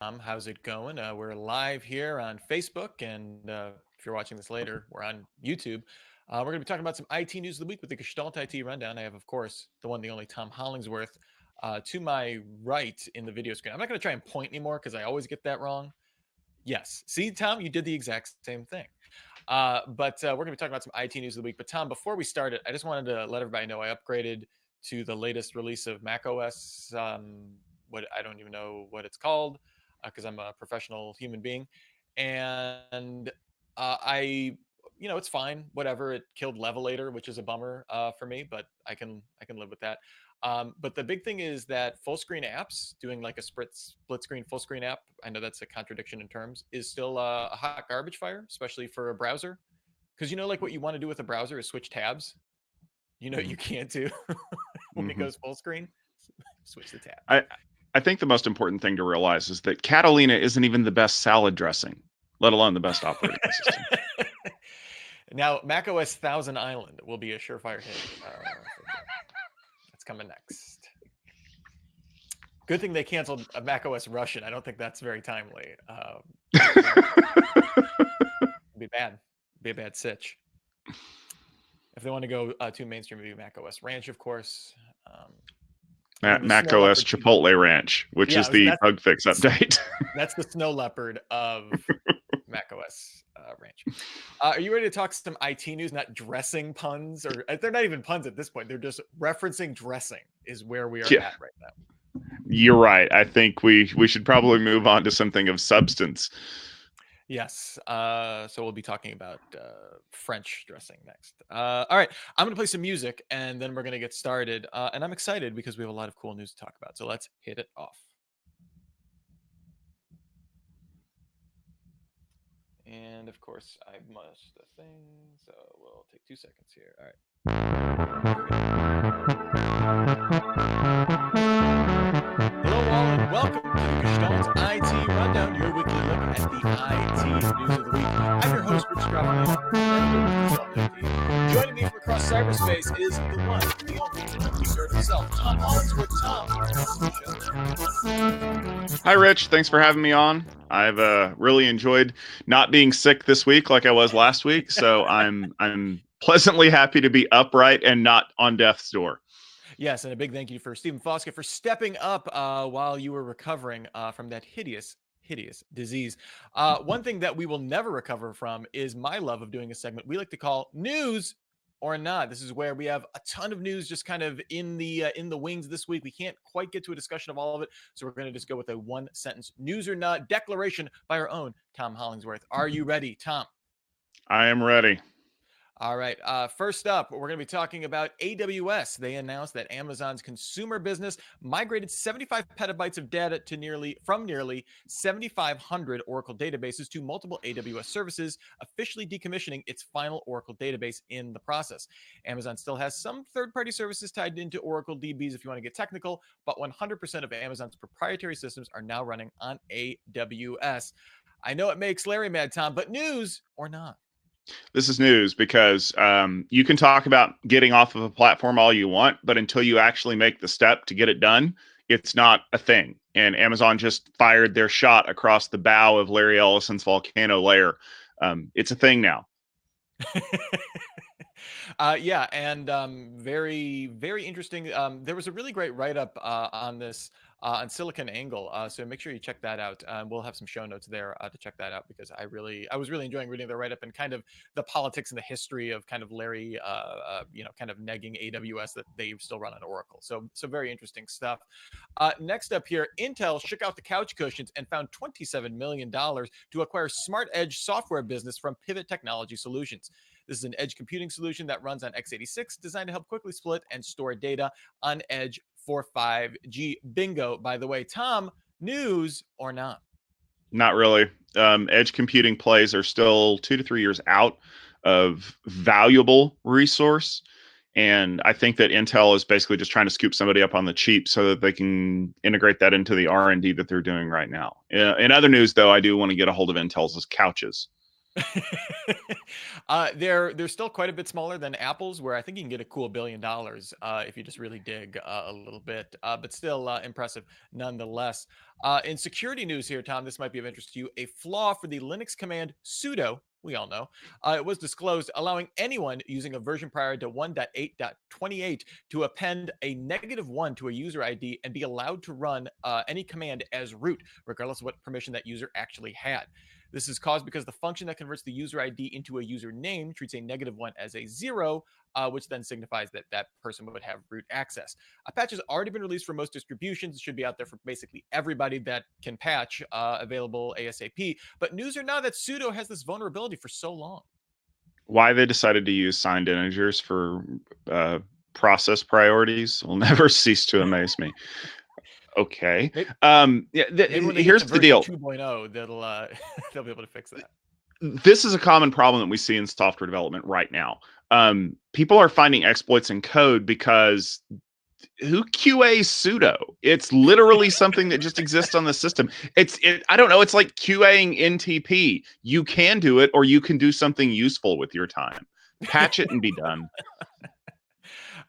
How's it going? We're live here on Facebook, and if you're watching this later, we're on YouTube. We're going to be talking about some IT news of the week with the Gestalt IT rundown. I have, of course, the one, the only Tom Hollingsworth to my right in the video screen. I'm not going to try and point anymore because I always get that wrong. Yes. See, Tom, you did the exact same thing. But we're going to be talking about some IT news of the week. But Tom, before we started, I just wanted to let everybody know I upgraded to the latest release of macOS. What I don't even know what it's called because I'm a professional human being, and it's fine. Whatever. It killed Levelator, which is a bummer for me, but I can live with that. But the big thing is that full screen apps, doing like a split screen, full screen app, I know that's a contradiction in terms, is still a hot garbage fire, especially for a browser. Because like what you want to do with a browser is switch tabs. You can't do when it Mm-hmm. goes full screen. Switch the tab. I think the most important thing to realize is that Catalina isn't even the best salad dressing, let alone the best operating system. Now, macOS Thousand Island will be a surefire hit. That's coming next. Good thing they canceled macOS Russian. I don't think that's very timely. Be bad. Be a bad sitch. If they want to go too mainstream, maybe macOS Ranch, of course. Mac OS Chipotle Ranch, which is the bug fix update. That's the snow leopard of macOS Ranch. Are you ready to talk some IT news, not dressing puns? Or they're not even puns at this point. They're just referencing dressing is where we are at right now. You're right. I think we should probably move on to something of substance. Yes. So we'll be talking about French dressing next. All right. I'm going to play some music, and then we're going to get started. And I'm excited because we have a lot of cool news to talk about. So let's hit it off. And of course, I must the thing. So we'll take 2 seconds here. All right. Hello, all, and welcome to the Gestalt IT Rundown, your weekly look at the IT news of the week. I'm your host, Rich Stroffolino. Joining me from across cyberspace is the one, the only, the sir himself, Tom Hollingsworth. Tom. Hi, Rich. Thanks for having me on. I've really enjoyed not being sick this week like I was last week, so I'm pleasantly happy to be upright and not on death's door. Yes, and a big thank you for Stephen Foskett for stepping up while you were recovering from that hideous disease. One thing that we will never recover from is my love of doing a segment we like to call News or Not. This is where we have a ton of news just kind of in the wings this week. We can't quite get to a discussion of all of it, so we're going to just go with a one-sentence News or Not declaration by our own Tom Hollingsworth. Are you ready, Tom? I am ready. All right. First up, we're going to be talking about AWS. They announced that Amazon's consumer business migrated 75 petabytes of data from nearly 7,500 Oracle databases to multiple AWS services, officially decommissioning its final Oracle database in the process. Amazon still has some third-party services tied into Oracle DBs if you want to get technical, but 100% of Amazon's proprietary systems are now running on AWS. I know it makes Larry mad, Tom, but news or not? This is news because you can talk about getting off of a platform all you want, but until you actually make the step to get it done, it's not a thing. And Amazon just fired their shot across the bow of Larry Ellison's volcano layer. It's a thing now. Yeah, and very, very interesting. There was a really great write-up on this on SiliconANGLE, so make sure you check that out. We'll have some show notes there to check that out because I was really enjoying reading the write-up and kind of the politics and the history of kind of Larry, kind of negging AWS that they still run on Oracle. So very interesting stuff. Next up here, Intel shook out the couch cushions and found $27 million to acquire Smart Edge software business from Pivot Technology Solutions. This is an edge computing solution that runs on x86, designed to help quickly split and store data on edge for 5G. Bingo, by the way. Tom, news or not? Not really. Edge computing plays are still 2 to 3 years out of valuable resource. And I think that Intel is basically just trying to scoop somebody up on the cheap so that they can integrate that into the R&D that they're doing right now. In other news, though, I do want to get a hold of Intel's couches. They're still quite a bit smaller than Apple's, where I think you can get a cool $1 billion if you just really dig a little bit, but still impressive nonetheless. In security news here, Tom, this might be of interest to you. A flaw for the Linux command sudo, we all know, it was disclosed, allowing anyone using a version prior to 1.8.28 to append a -1 to a user ID and be allowed to run any command as root, regardless of what permission that user actually had. This is caused because the function that converts the user ID into a username treats a -1 as a 0, which then signifies that that person would have root access. A patch has already been released for most distributions. It should be out there for basically everybody that can patch, available ASAP. But news or not that sudo has this vulnerability for so long. Why they decided to use signed integers for process priorities will never cease to amaze me. Okay. Maybe, Yeah, maybe when they get to here's the version deal. 2.0, that'll they'll be able to fix that. This is a common problem that we see in software development right now. People are finding exploits in code because who QAs sudo? It's literally something that just exists on the system. I don't know. It's like QAing NTP. You can do it, or you can do something useful with your time. Patch it and be done.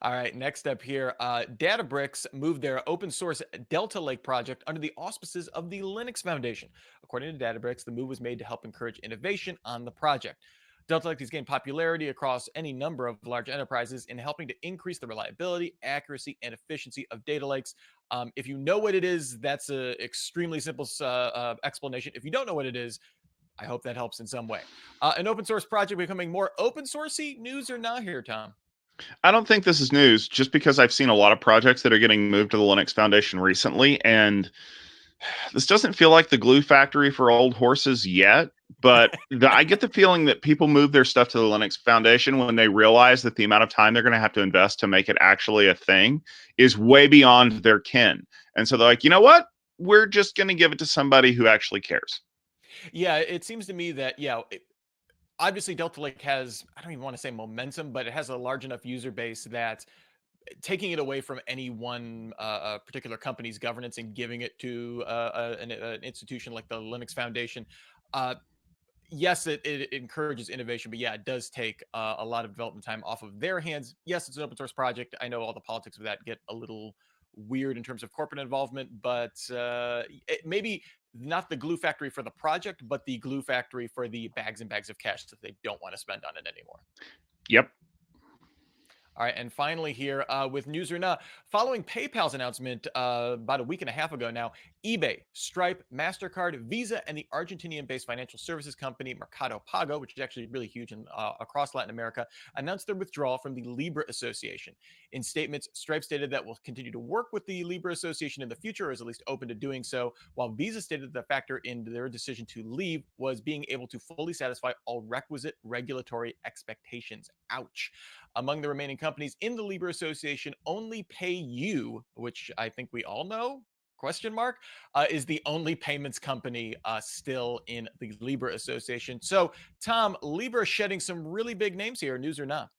All right, next up here, Databricks moved their open source Delta Lake project under the auspices of the Linux Foundation. According to Databricks, the move was made to help encourage innovation on the project. Delta Lake has gained popularity across any number of large enterprises in helping to increase the reliability, accuracy, and efficiency of data lakes. If you know what it is, that's an extremely simple explanation. If you don't know what it is, I hope that helps in some way. An open source project becoming more open sourcey, news or not here, Tom? I don't think this is news just because I've seen a lot of projects that are getting moved to the Linux Foundation recently. And this doesn't feel like the glue factory for old horses yet. But I get the feeling that people move their stuff to the Linux Foundation when they realize that the amount of time they're going to have to invest to make it actually a thing is way beyond their kin. And so they're like, you know what? We're just going to give it to somebody who actually cares. Yeah, it seems to me that, obviously Delta Lake has, I don't even want to say momentum, but it has a large enough user base that taking it away from any one particular company's governance and giving it to an institution like the Linux Foundation, yes, it encourages innovation, but yeah, it does take a lot of development time off of their hands. Yes, it's an open source project. I know all the politics of that get a little weird in terms of corporate involvement, but maybe not the glue factory for the project, but the glue factory for the bags and bags of cash that they don't want to spend on it anymore. Yep. All right, and finally here with news or not, following PayPal's announcement about a week and a half ago now, eBay, Stripe, MasterCard, Visa, and the Argentinian-based financial services company Mercado Pago, which is actually really huge across Latin America, announced their withdrawal from the Libra Association. In statements, Stripe stated that will continue to work with the Libra Association in the future, or is at least open to doing so, while Visa stated that the factor in their decision to leave was being able to fully satisfy all requisite regulatory expectations. Ouch. Among the remaining companies in the Libra Association, only PayU, which I think we all know, question mark, is the only payments company still in the Libra Association. So, Tom, Libra shedding some really big names here, news or not?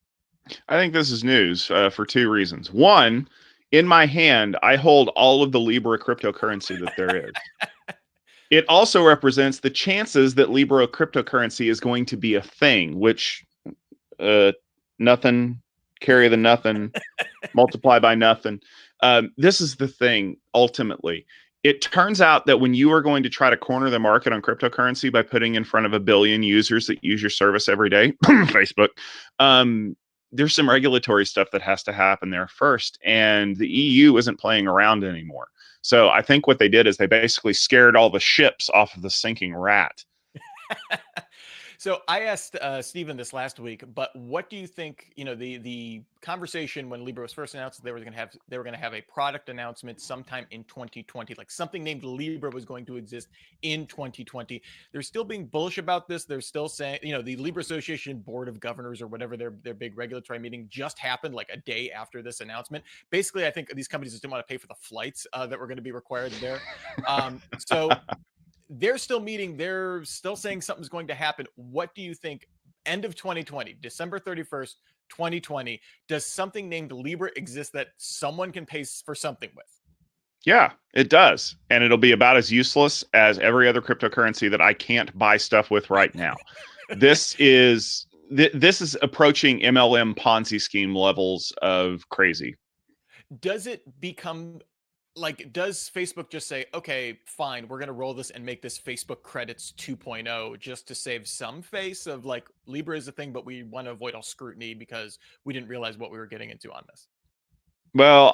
I think this is news for two reasons. One, in my hand, I hold all of the Libra cryptocurrency that there is. It also represents the chances that Libra cryptocurrency is going to be a thing, which nothing, carry the nothing, multiply by nothing. This is the thing, ultimately. It turns out that when you are going to try to corner the market on cryptocurrency by putting in front of 1 billion users that use your service every day, Facebook, there's some regulatory stuff that has to happen there first. And the EU isn't playing around anymore. So I think what they did is they basically scared all the ships off of the sinking rat. So I asked Stephen this last week, but what do you think? The conversation when Libra was first announced, they were going to have a product announcement sometime in 2020, like something named Libra was going to exist in 2020. They're still being bullish about this. They're still saying, the Libra Association Board of Governors or whatever their big regulatory meeting just happened like a day after this announcement. Basically, I think these companies just didn't want to pay for the flights that were going to be required there. So they're still meeting. They're still saying something's going to happen. What do you think? End of 2020, December 31st, 2020, does something named Libra exist that someone can pay for something with? Yeah, it does. And it'll be about as useless as every other cryptocurrency that I can't buy stuff with right now. This is approaching MLM Ponzi scheme levels of crazy. Does it become like, does Facebook just say, okay, fine, we're going to roll this and make this Facebook credits 2.0 just to save some face of like Libra is a thing, but we want to avoid all scrutiny because we didn't realize what we were getting into on this? Well,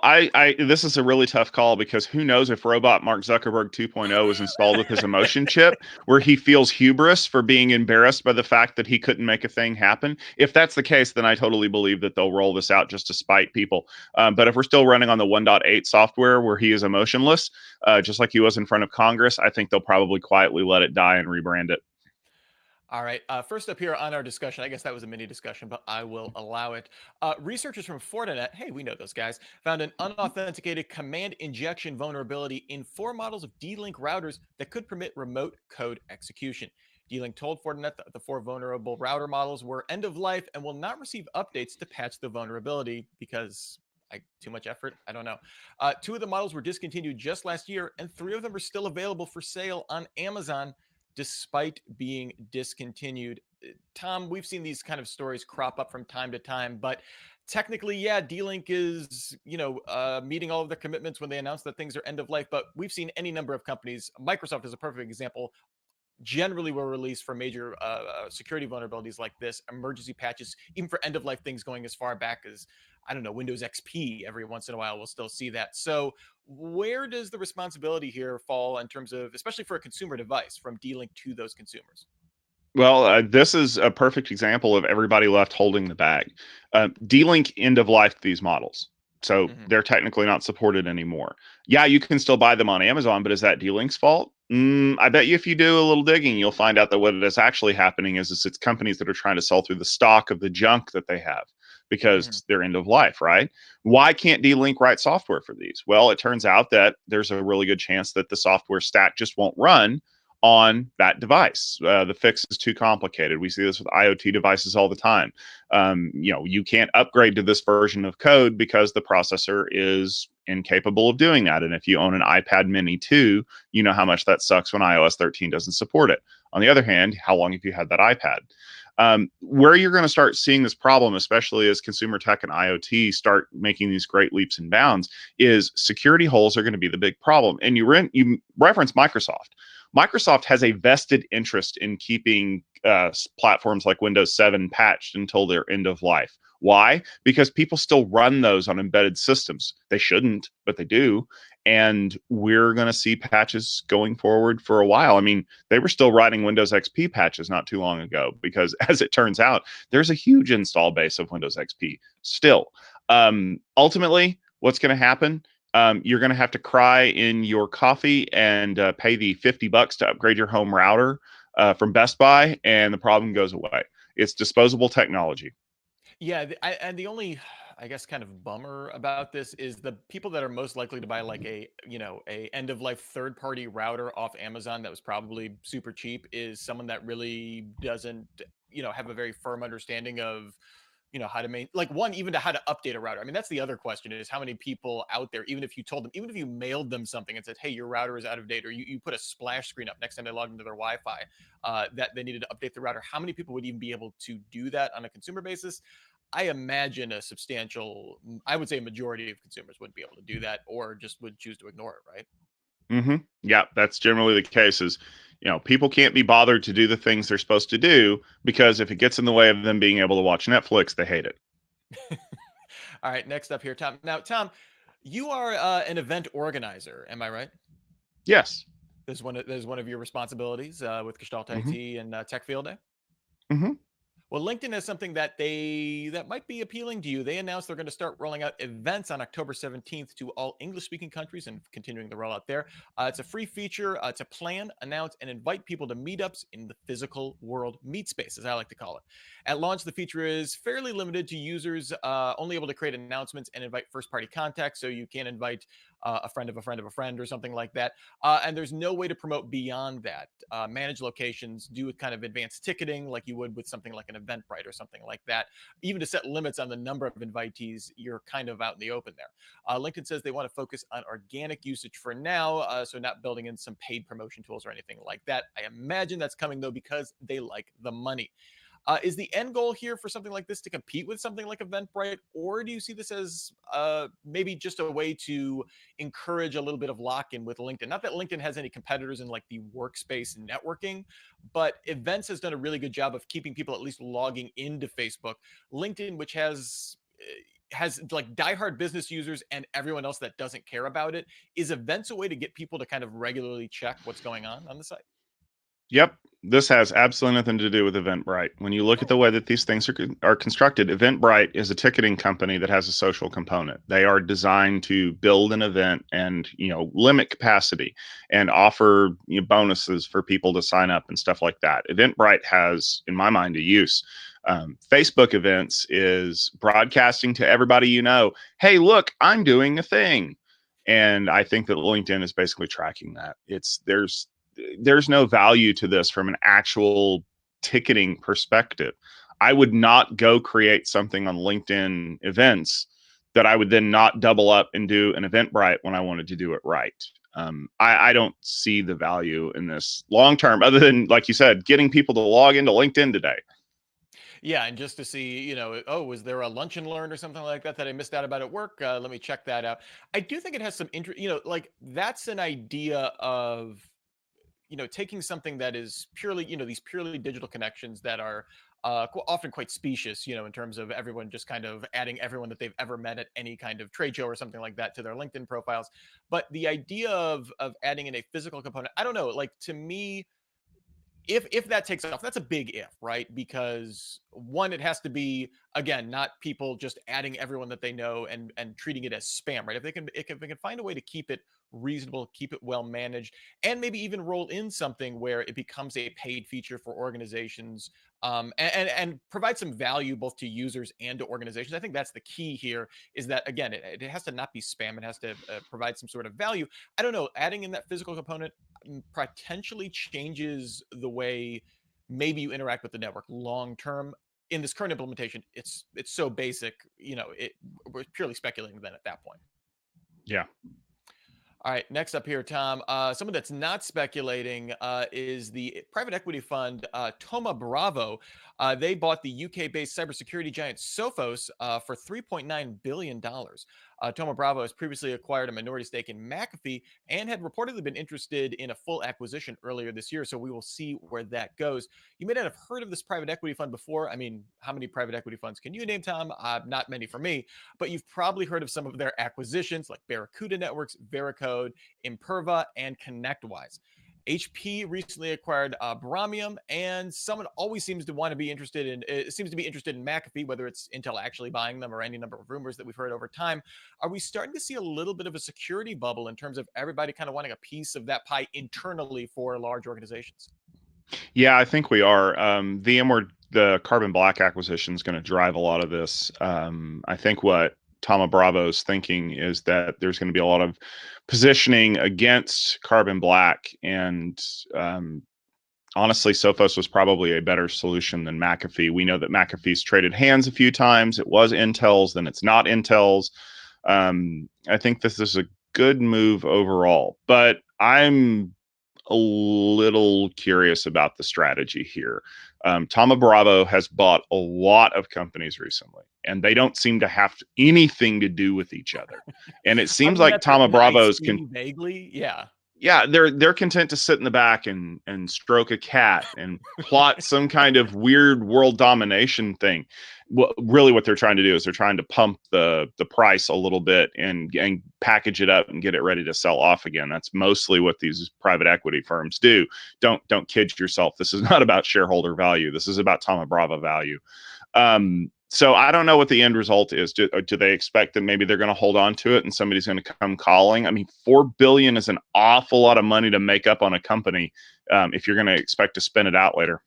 this is a really tough call because who knows if robot Mark Zuckerberg 2.0 is installed with his emotion chip, where he feels hubris for being embarrassed by the fact that he couldn't make a thing happen. If that's the case, then I totally believe that they'll roll this out just to spite people. But if we're still running on the 1.8 software where he is emotionless, just like he was in front of Congress, I think they'll probably quietly let it die and rebrand it. All right. First up here on our discussion, I guess that was a mini discussion, but I will allow it. Researchers from Fortinet, hey, we know those guys, found an unauthenticated command injection vulnerability in 4 models of D-Link routers that could permit remote code execution. D-Link told Fortinet that the 4 vulnerable router models were end of life and will not receive updates to patch the vulnerability because too much effort. I don't know. 2 of the models were discontinued just last year, and 3 of them are still available for sale on Amazon despite being discontinued. Tom, we've seen these kind of stories crop up from time to time, but technically, yeah, D-Link is, meeting all of their commitments when they announce that things are end of life. But we've seen any number of companies. Microsoft is a perfect example. Generally will release for major security vulnerabilities like this emergency patches, even for end of life things going as far back as, I don't know, Windows XP. Every once in a while we'll still see that. So where does the responsibility here fall in terms of, especially for a consumer device, from D-Link to those consumers? Well, this is a perfect example of everybody left holding the bag. D-Link end of life these models. So Mm-hmm. they're technically not supported anymore. Yeah, you can still buy them on Amazon, but is that D-Link's fault? I bet you if you do a little digging, you'll find out that what is actually happening is it's companies that are trying to sell through the stock of the junk that they have Mm-hmm. because they're end of life, right? Why can't D-Link write software for these? Well, it turns out that there's a really good chance that the software stack just won't run on that device. The fix is too complicated. We see this with IoT devices all the time. You can't upgrade to this version of code because the processor is incapable of doing that. And if you own an iPad Mini 2, you know how much that sucks when iOS 13 doesn't support it. On the other hand, how long have you had that iPad? Where you're going to start seeing this problem, especially as consumer tech and IoT start making these great leaps and bounds, is security holes are going to be the big problem. And you reference Microsoft. Microsoft has a vested interest in keeping platforms like Windows 7 patched until their end of life. Why? Because people still run those on embedded systems. They shouldn't, but they do. And we're going to see patches going forward for a while. I mean, they were still writing Windows XP patches not too long ago because, as it turns out, there's a huge install base of Windows XP still. Ultimately, what's going to happen? You're going to have to cry in your coffee and pay the $50 to upgrade your home router from Best Buy, and the problem goes away. It's disposable technology. Yeah, and the only, I guess, kind of bummer about this is the people that are most likely to buy like a end of life third party router off Amazon that was probably super cheap is someone that really doesn't, have a very firm understanding of, how to like one, even to how to update a router. I mean, that's the other question is how many people out there, even if you told them, even if you mailed them something and said, hey, your router is out of date, or you put a splash screen up next time they logged into their Wi-Fi that they needed to update the router, how many people would even be able to do that on a consumer basis? I imagine a substantial, I would say a majority of consumers wouldn't be able to do that or just would choose to ignore it, right? Yeah, that's generally the case. Is people can't be bothered to do the things they're supposed to do because if it gets in the way of them being able to watch Netflix, they hate it. All right, next up here, Tom. Now, Tom, you are an event organizer, am I right? Yes. There's one of your responsibilities with Gestalt hmm IT and Tech Field Day. hmm Well, LinkedIn has something that might be appealing to you. They announced they're going to start rolling out events on October 17th to all English-speaking countries and continuing the rollout there. It's a free feature to plan, announce, and invite people to meetups in the physical world meet space, as I like to call it. At launch, the feature is fairly limited to users only able to create announcements and invite first-party contacts. So you can invite a friend of a friend of a friend or something like that. And there's no way to promote beyond that. Managed locations do kind of advanced ticketing like you would with something like an Eventbrite or something like that. Even to set limits on the number of invitees, you're kind of out in the open there. LinkedIn says they want to focus on organic usage for now, so not building in some paid promotion tools or anything like that. I imagine that's coming though because they like the money. Is the end goal here for something like this to compete with something like Eventbrite, or do you see this as maybe just a way to encourage a little bit of lock-in with LinkedIn? Not that LinkedIn has any competitors in like the workspace networking, but Events has done a really good job of keeping people at least logging into Facebook. LinkedIn, which has like diehard business users and everyone else that doesn't care about it, is Events a way to get people to kind of regularly check what's going on the site? Yep. This has absolutely nothing to do with Eventbrite. When you look at the way that these things are constructed, Eventbrite is a ticketing company that has a social component. They are designed to build an event and, limit capacity and offer bonuses for people to sign up and stuff like that. Eventbrite has, in my mind, a use. Facebook events is broadcasting to everybody hey, look, I'm doing a thing. And I think that LinkedIn is basically tracking that. There's no value to this from an actual ticketing perspective. I would not go create something on LinkedIn events that I would then not double up and do an Eventbrite when I wanted to do it right. I don't see the value in this long term, other than, like you said, getting people to log into LinkedIn today. Yeah, and just to see, oh, was there a lunch and learn or something like that that I missed out about at work? Let me check that out. I do think it has some interest, like that's an idea of, taking something that is purely, these purely digital connections that are often quite specious, in terms of everyone just kind of adding everyone that they've ever met at any kind of trade show or something like that to their LinkedIn profiles. But the idea of adding in a physical component, I don't know, like to me, if that takes off, that's a big if, right? Because one, it has to be, again, not people just adding everyone that they know and treating it as spam, right? If they can find a way to keep it reasonable, keep it well managed, and maybe even roll in something where it becomes a paid feature for organizations, and provide some value both to users and to organizations. I think that's the key here, is that again, it has to not be spam. It has to provide some sort of value. I don't know, adding in that physical component potentially changes the way maybe you interact with the network long term. In this current implementation, it's so basic, we're purely speculating then at that point. Yeah. All right, next up here, Tom. Someone that's not speculating is the private equity fund Thoma Bravo. They bought the UK-based cybersecurity giant Sophos for $3.9 billion. Thoma Bravo has previously acquired a minority stake in McAfee and had reportedly been interested in a full acquisition earlier this year, so we will see where that goes. You may not have heard of this private equity fund before. I mean, how many private equity funds can you name, Tom? Not many for me, but you've probably heard of some of their acquisitions like Barracuda Networks, Veracode, Imperva, and ConnectWise. HP recently acquired Bramium, and someone always seems to want to be interested in McAfee, whether it's Intel actually buying them or any number of rumors that we've heard over time. Are we starting to see a little bit of a security bubble in terms of everybody kind of wanting a piece of that pie internally for large organizations? Yeah, I think we are. VMware, the Carbon Black acquisition is going to drive a lot of this. I think what Thoma Bravo's thinking is that there's going to be a lot of positioning against Carbon Black, and honestly, Sophos was probably a better solution than McAfee. We know that McAfee's traded hands a few times. It was Intel's, then it's not Intel's. I think this is a good move overall, but I'm a little curious about the strategy here. Thoma Bravo has bought a lot of companies recently, and they don't seem to have anything to do with each other. And it I seems mean, like that's Thoma Bravo's nice, vaguely, yeah. yeah, they're content to sit in the back and stroke a cat and plot some kind of weird world domination thing. Really, what they're trying to do is they're trying to pump the price a little bit and package it up and get it ready to sell off again. That's mostly what these private equity firms do. Don't kid yourself. This is not about shareholder value. This is about Thoma Bravo value. So I don't know what the end result is. Do they expect that maybe they're going to hold on to it and somebody's going to come calling? I mean, $4 billion is an awful lot of money to make up on a company if you're going to expect to spin it out later.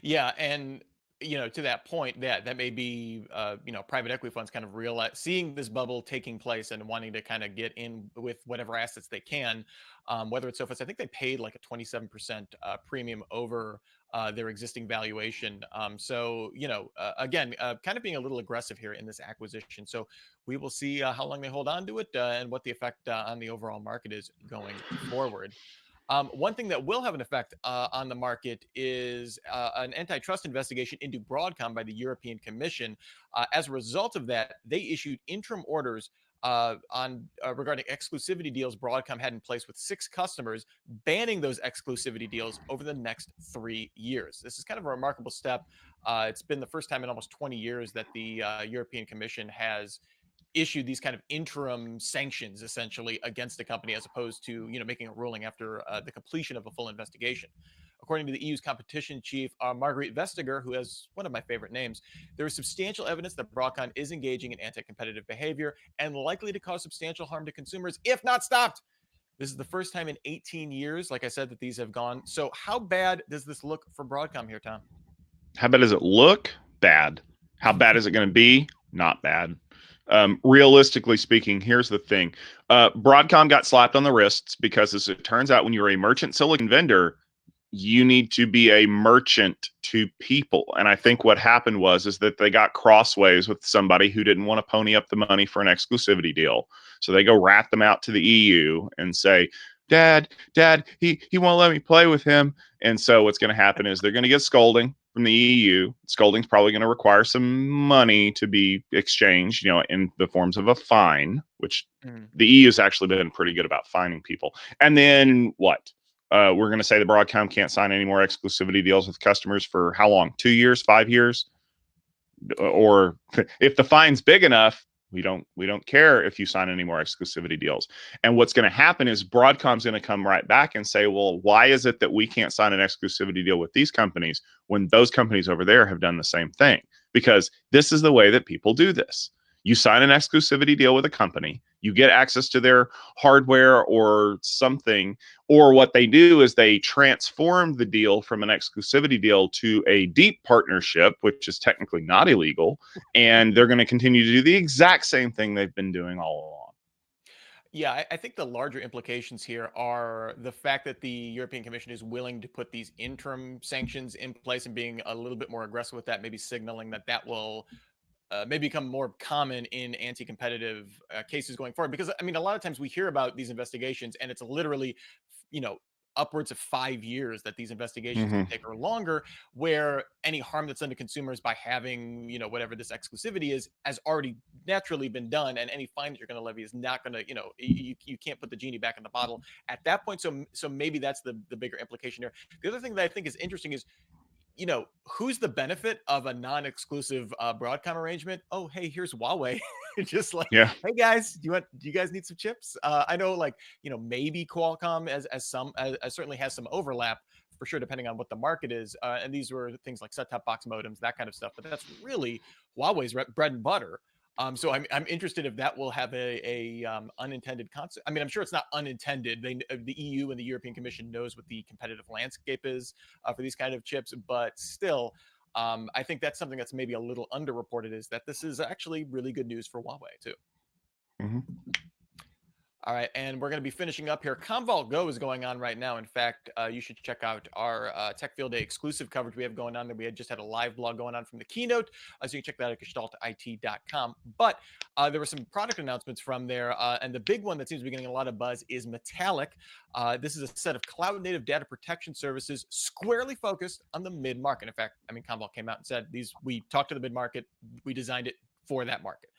Yeah, and to that point, that may be, private equity funds kind of seeing this bubble taking place and wanting to kind of get in with whatever assets they can. Whether it's Sophos, I think they paid like a 27% premium over their existing valuation. Again, kind of being a little aggressive here in this acquisition. So we will see how long they hold on to it and what the effect on the overall market is going forward. One thing that will have an effect on the market is an antitrust investigation into Broadcom by the European Commission. As a result of that, they issued interim orders on regarding exclusivity deals Broadcom had in place with 6 customers, banning those exclusivity deals over the next 3 years. This is kind of a remarkable step. It's been the first time in almost 20 years that the European Commission has issued these kind of interim sanctions essentially against a company, as opposed to making a ruling after the completion of a full investigation. According to the EU's competition chief, Marguerite Vestager, who has one of my favorite names, there is substantial evidence that Broadcom is engaging in anti-competitive behavior and likely to cause substantial harm to consumers if not stopped. This is the first time in 18 years, like I said, that these have gone. So how bad does this look for Broadcom here, Tom? How bad does it look? Bad. How bad is it going to be? Not bad. Realistically speaking, here's the thing. Broadcom got slapped on the wrists because, as it turns out, when you're a merchant silicon vendor, you need to be a merchant to people. And I think what happened is that they got crossways with somebody who didn't want to pony up the money for an exclusivity deal. So they go rat them out to the EU and say, Dad, he won't let me play with him. And so what's going to happen is they're going to get scolding from the EU. Scolding's probably going to require some money to be exchanged, in the forms of a fine, which the EU has actually been pretty good about fining people. And then what? We're going to say the Broadcom can't sign any more exclusivity deals with customers for how long? 2 years, 5 years? Or if the fine's big enough, we don't care if you sign any more exclusivity deals. And what's going to happen is Broadcom's going to come right back and say, well, why is it that we can't sign an exclusivity deal with these companies when those companies over there have done the same thing? Because this is the way that people do this. You sign an exclusivity deal with a company, you get access to their hardware or something, or what they do is they transform the deal from an exclusivity deal to a deep partnership, which is technically not illegal, and they're going to continue to do the exact same thing they've been doing all along. Yeah, I think the larger implications here are the fact that the European Commission is willing to put these interim sanctions in place and being a little bit more aggressive with that, maybe signaling that will maybe become more common in anti-competitive cases going forward. Because I mean, a lot of times we hear about these investigations, and it's literally, upwards of 5 years that these investigations can take, or longer, where any harm that's done to consumers by having, whatever this exclusivity is, has already naturally been done, and any fine that you're going to levy is not going to, you can't put the genie back in the bottle at that point. So maybe that's the bigger implication here. The other thing that I think is interesting is, who's the benefit of a non-exclusive Broadcom arrangement? Oh, hey, here's Huawei. Just like, Yeah. hey guys, do you guys need some chips? I know, maybe Qualcomm as certainly has some overlap for sure, depending on what the market is. And these were things like set-top box modems, that kind of stuff. But that's really Huawei's bread and butter. So I'm interested if that will have a unintended consequence. I mean, I'm sure it's not unintended. The EU and the European Commission knows what the competitive landscape is for these kind of chips, but still, I think that's something that's maybe a little underreported, is that this is actually really good news for Huawei too. Mm-hmm. All right, and we're going to be finishing up here. Commvault GO is going on right now. In fact, you should check out our Tech Field Day exclusive coverage we have going on there. We had just had a live blog going on from the keynote, so you can check that out at gestaltit.com. But there were some product announcements from there, and the big one that seems to be getting a lot of buzz is Metallic. This is a set of cloud-native data protection services squarely focused on the mid-market. In fact, I mean, Commvault came out and said, we talked to the mid-market, we designed it for that market.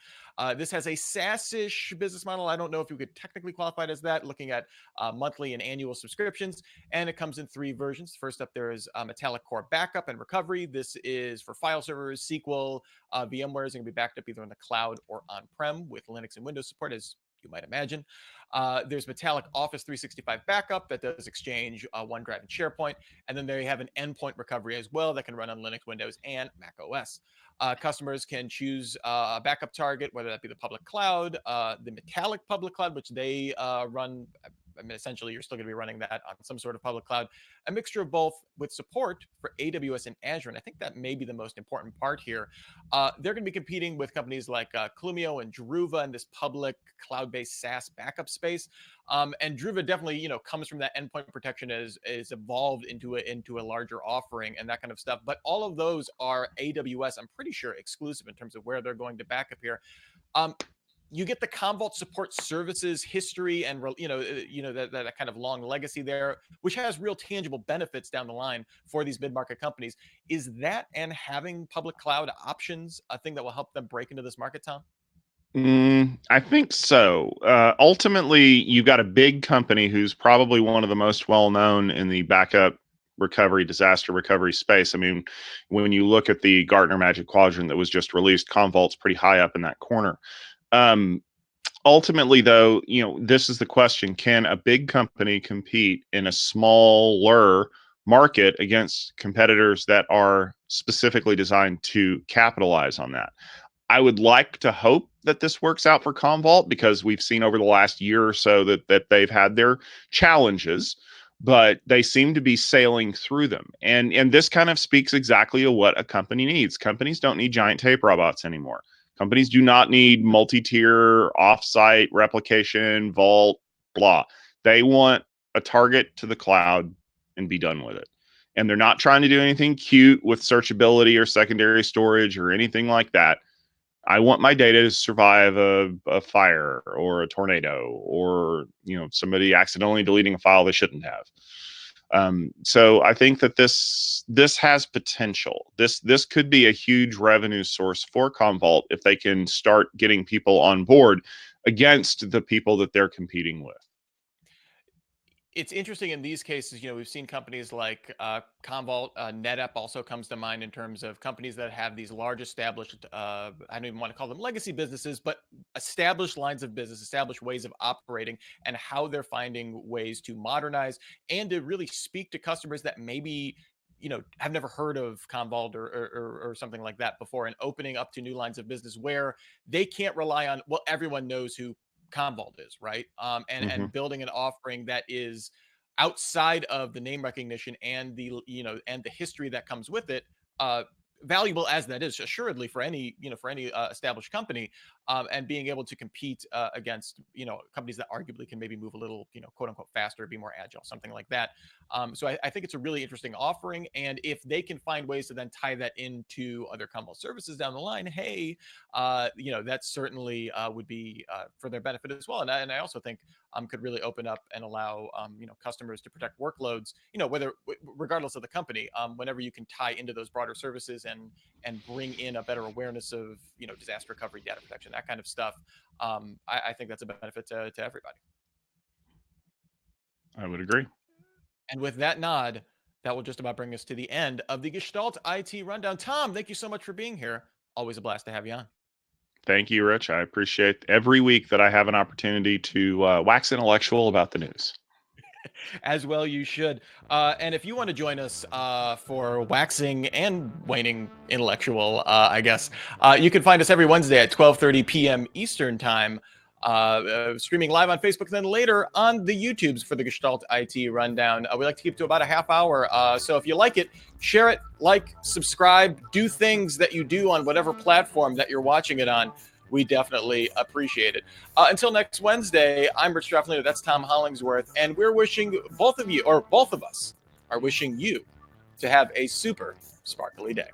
This has a SaaS-ish business model. I don't know if you could technically qualify it as that, looking at monthly and annual subscriptions. And it comes in 3 versions. First up, there is Metallic Core Backup and Recovery. This is for file servers, SQL, VMware is going to be backed up either in the cloud or on-prem with Linux and Windows support, as you might imagine. There's Metallic Office 365 Backup that does Exchange, OneDrive, and SharePoint. And then they have an endpoint recovery as well that can run on Linux, Windows, and Mac OS. Customers can choose a backup target, whether that be the public cloud, the Metallic public cloud, which they run, I mean, essentially, you're still going to be running that on some sort of public cloud, a mixture of both with support for AWS and Azure. And I think that may be the most important part here. They're going to be competing with companies like Clumio and Druva in this public cloud-based SaaS backup space. And Druva definitely, comes from that endpoint protection is evolved into a larger offering and that kind of stuff. But all of those are AWS, I'm pretty sure, exclusive in terms of where they're going to back up here. You get the Commvault support services history and that kind of long legacy there, which has real tangible benefits down the line for these mid-market companies. Is that and having public cloud options a thing that will help them break into this market, Tom? I think so. Ultimately, you've got a big company who's probably one of the most well-known in the backup recovery, disaster recovery space. I mean, when you look at the Gartner Magic Quadrant that was just released, Commvault's pretty high up in that corner. Ultimately, though, this is the question: can a big company compete in a smaller market against competitors that are specifically designed to capitalize on that? I would like to hope that this works out for Commvault, because we've seen over the last year or so that they've had their challenges, but they seem to be sailing through them. And this kind of speaks exactly to what a company needs. Companies don't need giant tape robots anymore. Companies do not need multi-tier offsite replication, vault, blah. They want a target to the cloud and be done with it. And they're not trying to do anything cute with searchability or secondary storage or anything like that. I want my data to survive a fire or a tornado or somebody accidentally deleting a file they shouldn't have. So I think that this has potential. This could be a huge revenue source for Commvault if they can start getting people on board against the people that they're competing with. It's interesting in these cases, we've seen companies like Commvault, NetApp also comes to mind in terms of companies that have these large established, I don't even want to call them legacy businesses, but established lines of business, established ways of operating, and how they're finding ways to modernize and to really speak to customers that maybe have never heard of Commvault or something like that before, and opening up to new lines of business where they can't rely on, well, everyone knows who Commvault is, right? And building an offering that is outside of the name recognition and the history that comes with it, valuable as that is assuredly for any established company, and being able to compete against companies that arguably can maybe move a little quote unquote faster, be more agile, something like that. So I think it's a really interesting offering, and if they can find ways to then tie that into other Commvault services down the line, hey, that certainly would be for their benefit as well. And I also think could really open up and allow customers to protect workloads, whether regardless of the company, whenever you can tie into those broader services and bring in a better awareness of disaster recovery, data protection, that kind of stuff. I think that's a benefit to everybody. I would agree. And with that nod, that will just about bring us to the end of the Gestalt IT Rundown. Tom, thank you so much for being here. Always a blast to have you on. Thank you, Rich. I appreciate every week that I have an opportunity to wax intellectual about the news. As well, you should. And if you want to join us for waxing and waning intellectual, I guess, you can find us every Wednesday at 12:30 p.m. Eastern Time, streaming live on Facebook, and then later on the YouTubes for the Gestalt IT Rundown. We like to keep to about a half hour. So if you like it, share it, like, subscribe, do things that you do on whatever platform that you're watching it on. We definitely appreciate it. Until next Wednesday, I'm Rich Stroffolino. That's Tom Hollingsworth. And we're wishing both of you, or both of us, are wishing you to have a super sparkly day.